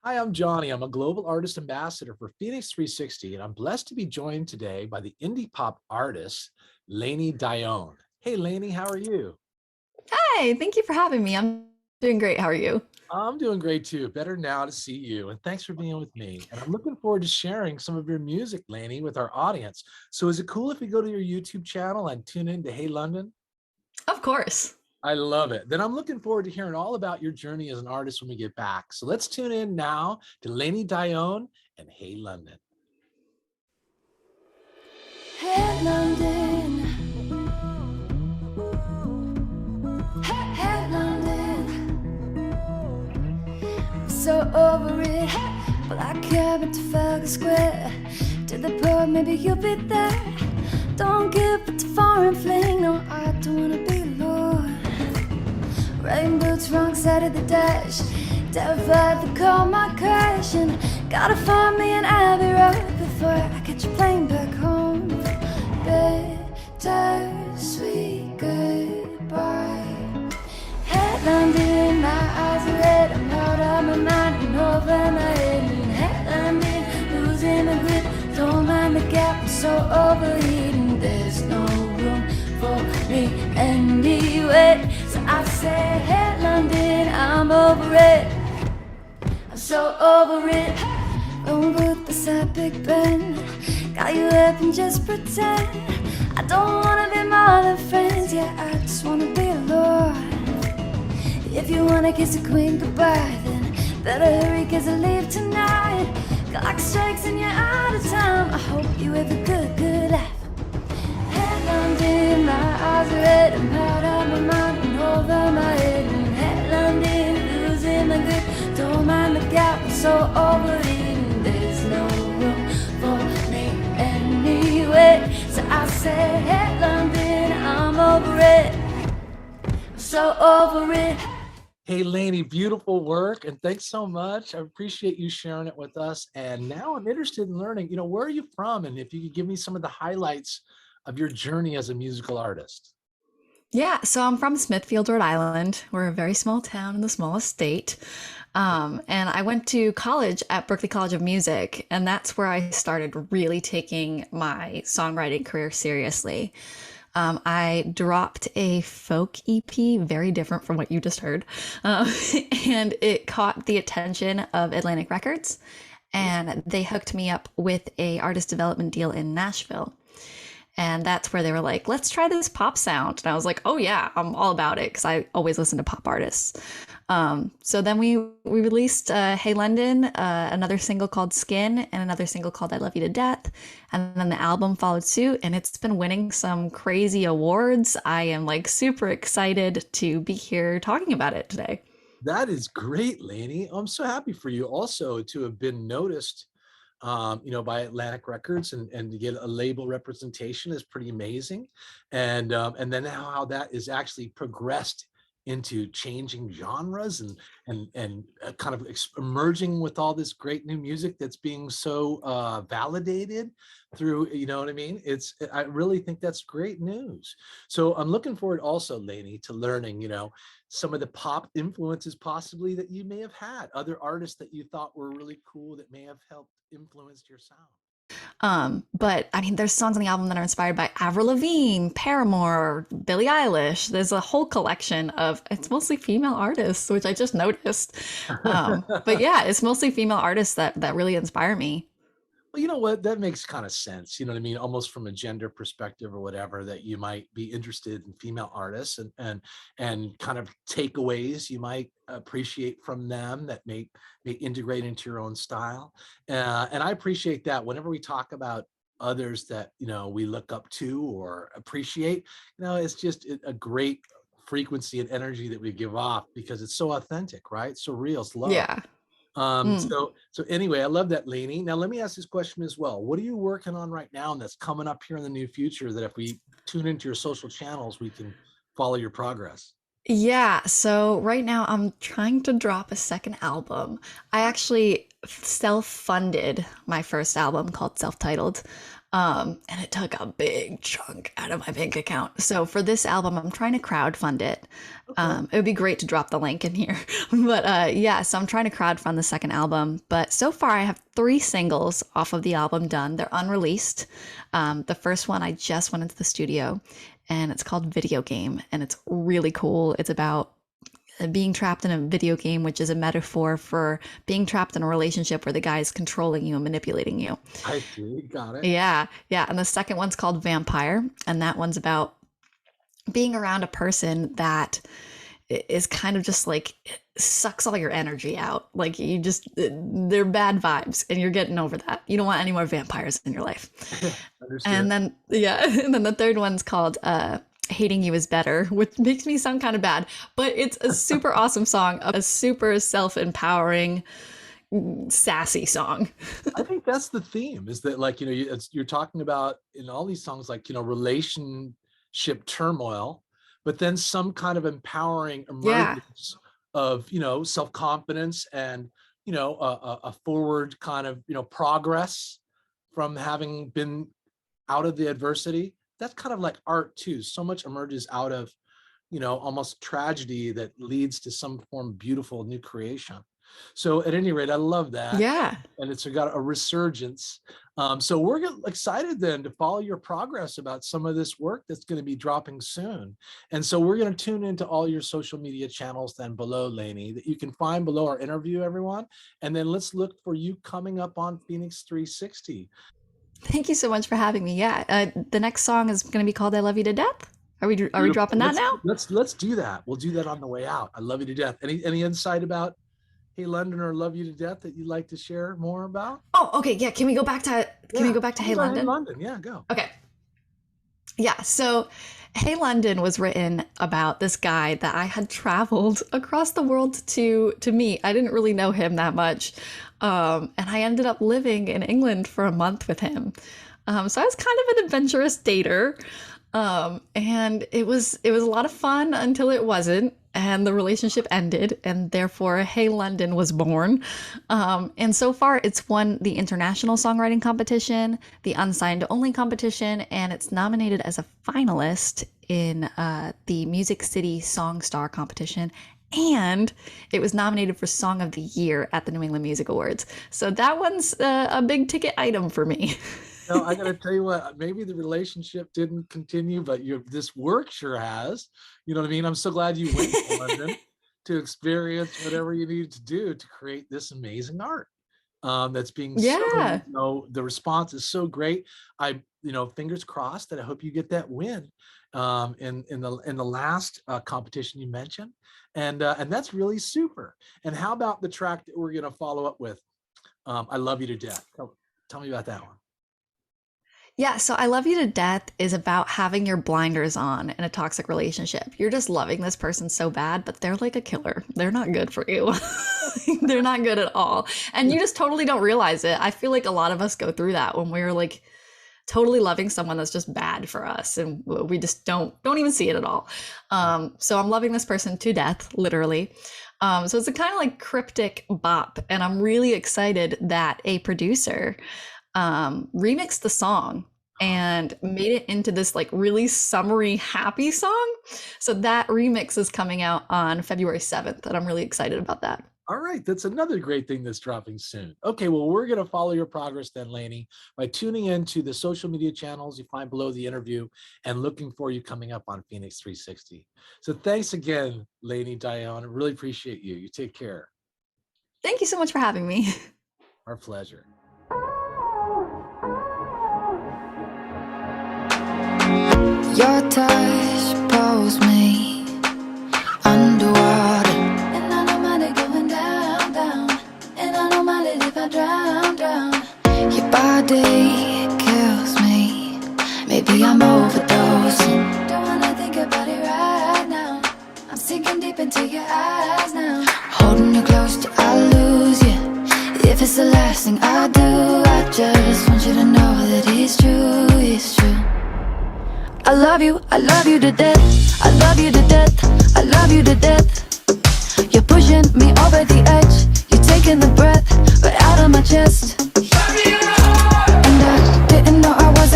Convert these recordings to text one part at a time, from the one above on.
Hi, I'm Johnny. I'm a global artist ambassador for FENIX360, and I'm blessed to be joined today by the indie pop artist, LAINEY Dionne. Hey, LAINEY, how are you? Hi, thank you for having me. I'm doing great. How are you? I'm doing great too. Better now to see you, and thanks for being with me. And I'm looking forward to sharing some of your music, LAINEY, with our audience. So is it cool if we go to your YouTube channel and tune in to Hey London? Of course. I love it. Then I'm looking forward to hearing all about your journey as an artist when we get back. So let's tune in now to LAINEY Dionne and Hey London. Hey London, hey London, I'm so over it. Well, I came to Trafalgar Square to the pub, maybe you'll be there. Don't give it to foreign fling, no, I don't wanna be alone. Rain boots, wrong side of the dash, terrified to call my crash, and gotta find me an Abbey Road before I catch a plane back home. Bittersweet goodbye. Hey London, my eyes are red, I'm out of my mind and over my head. And hey London, losing my grip, don't mind the gap, I'm so overheating. There's no room for me anyway. So I say, hey London, I'm over it. I'm so over it. Don't put beside Big Ben, got you up and just pretend. I don't wanna be more than friends, yeah, I just wanna be alone. If you wanna kiss a queen goodbye, then better hurry, cause I leave tonight. Clock strikes and you're out of time, I hope you have a good life. Hey London, my eyes are red, I'm out of my mind and over my head. And hey London, losing my grip, don't mind the gap, I'm so overeating. There's no room for me anyway. So I say, hey London, I'm over it, I'm so over it. Hey, Lainey, beautiful work. And thanks so much. I appreciate you sharing it with us. And now I'm interested in learning, where are you from? And if you could give me some of the highlights of your journey as a musical artist. Yeah, so I'm from Smithfield, Rhode Island. We're a very small town in the smallest state. And I went to college at Berklee College of Music, and that's where I started really taking my songwriting career seriously. I dropped a folk EP, very different from what you just heard, um, and it caught the attention of Atlantic Records, and they hooked me up with a artist development deal in Nashville. And that's where they were like, let's try this pop sound. And I was like, oh yeah, I'm all about it because I always listen to pop artists. So then we released Hey London, another single called Skin, and another single called I Love You to Death. And then the album followed suit, and it's been winning some crazy awards. I am like super excited to be here talking about it today. That is great, Lainey. I'm so happy for you also to have been noticed, by Atlantic Records and to get a label representation is pretty amazing. And then how that is actually progressed into changing genres and kind of emerging with all this great new music that's being so validated through, you know what I mean? I really think that's great news. So I'm looking forward also, Lainey, to learning, some of the pop influences possibly that you may have had, other artists that you thought were really cool that may have helped influenced your sound. But I mean, there's songs on the album that are inspired by Avril Lavigne, Paramore, Billie Eilish. There's a whole collection of, it's mostly female artists, which I just noticed. But yeah, it's mostly female artists that really inspire me. Well, you know what? That makes kind of sense. You know what I mean? Almost from a gender perspective or whatever, that you might be interested in female artists and kind of takeaways you might appreciate from them that may integrate into your own style. And I appreciate that whenever we talk about others that we look up to or appreciate, it's just a great frequency and energy that we give off because it's so authentic, right? So real, it's love. Yeah. Um, Mm. so so anyway, I love that, Lainey. Now let me ask this question as well. What are you working on right now and that's coming up here in the near future that if we tune into your social channels, we can follow your progress? Yeah, so right now I'm trying to drop a second album. I actually self-funded my first album called Self-Titled. And it took a big chunk out of my bank account. So for this album, I'm trying to crowdfund it. Okay. It would be great to drop the link in here. But yeah, so I'm trying to crowdfund the second album. But so far, I have 3 singles off of the album done. They're unreleased. The first one, I just went into the studio, and it's called Video Game, and it's really cool. It's about being trapped in a video game, which is a metaphor for being trapped in a relationship where the guy is controlling you and manipulating you. I see. Got it. Yeah, yeah. And the second one's called Vampire, and that one's about being around a person that is kind of just like sucks all your energy out. Like you just, they're bad vibes, and you're getting over that. You don't want any more vampires in your life. Understood. And then, yeah, and then the third one's called Hating You Is Better, which makes me sound kind of bad, but it's a super awesome song, a super self-empowering, sassy song. I think that's the theme, is that, like, you're talking about in all these songs, like, relationship turmoil, but then some kind of empowering Yeah. emergence of, self-confidence and, a forward kind of, progress from having been out of the adversity. That's kind of like art too. So much emerges out of, almost tragedy that leads to some form of beautiful new creation. So at any rate, I love that. Yeah. And it's got a resurgence. So we're excited then to follow your progress about some of this work that's going to be dropping soon. And so we're going to tune into all your social media channels then below, Lainey, that you can find below our interview, everyone. And then let's look for you coming up on FENIX360. Thank you so much for having me. Yeah. The next song is going to be called I Love You to Death. Are we dropping that now? Let's do that. We'll do that on the way out. I love you to death. Any insight about Hey London or Love You to Death that you'd like to share more about? Oh, okay. Yeah. Can we go back to Hey London? Hey London. Yeah, go. Okay. Yeah. So Hey London was written about this guy that I had traveled across the world to meet. I didn't really know him that much. And I ended up living in England for a month with him. So I was kind of an adventurous dater. And it was a lot of fun until it wasn't. And the relationship ended, and therefore Hey London was born. And so far it's won the International Songwriting Competition, the Unsigned Only Competition, and it's nominated as a finalist in the Music City Song Star Competition. And it was nominated for Song of the Year at the New England Music Awards. So that one's a big ticket item for me. No, I got to tell you what, maybe the relationship didn't continue, but this work sure has. You know what I mean? I'm so glad you went to London to experience whatever you needed to do to create this amazing art. That's being the response is so great. Fingers crossed that I hope you get that win in the last competition you mentioned, and that's really super. And how about the track that we're going to follow up with? I Love You to Death. Tell me about that one. Yeah, so I Love You to Death is about having your blinders on in a toxic relationship. You're just loving this person so bad, but they're like a killer. They're not good for you. They're not good at all. And you just totally don't realize it. I feel like a lot of us go through that when we're like totally loving someone that's just bad for us, and we just don't even see it at all. So I'm loving this person to death, literally. So it's a kind of like cryptic bop, and I'm really excited that a producer remixed the song and made it into this like really summery, happy song. So that remix is coming out on February 7th, and I'm really excited about that. All right, that's another great thing that's dropping soon. Okay, well, we're going to follow your progress then, Lainey, by tuning into the social media channels you find below the interview and looking for you coming up on FENIX360. So thanks again, Lainey Dionne. I really appreciate you. You take care. Thank you so much for having me. Our pleasure. Your touch pulls me underwater, and I don't mind it going down, down, and I don't mind it if I drown, drown. Your body kills me, maybe I'm overdosing. Don't wanna think about it right now, I'm sinking deep into your eyes now. Holding you close till I lose you, if it's the last thing I do, I just want you to know that it's true, it's true. I love you to death, I love you to death, I love you to death. You're pushing me over the edge, you're taking the breath right out of my chest. And I didn't know I was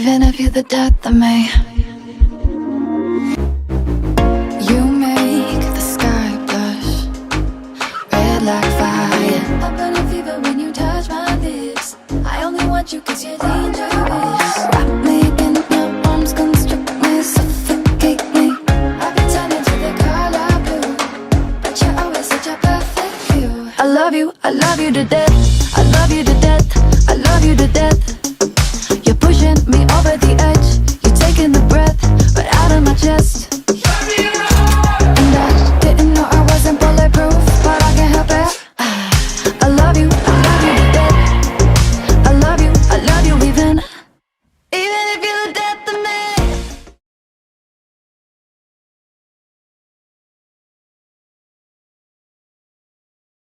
even if you're the death of me. You make the sky blush red like fire. Up in a fever when you touch my lips. I only want you cause you're dangerous. Wrap me in your arms, constrict me, suffocate me. I've been turning to the color blue, but you're always such a perfect view. I love you to death. I love you to death. I love you to death. You're pushing me over the edge. You're taking the breath right out of my chest.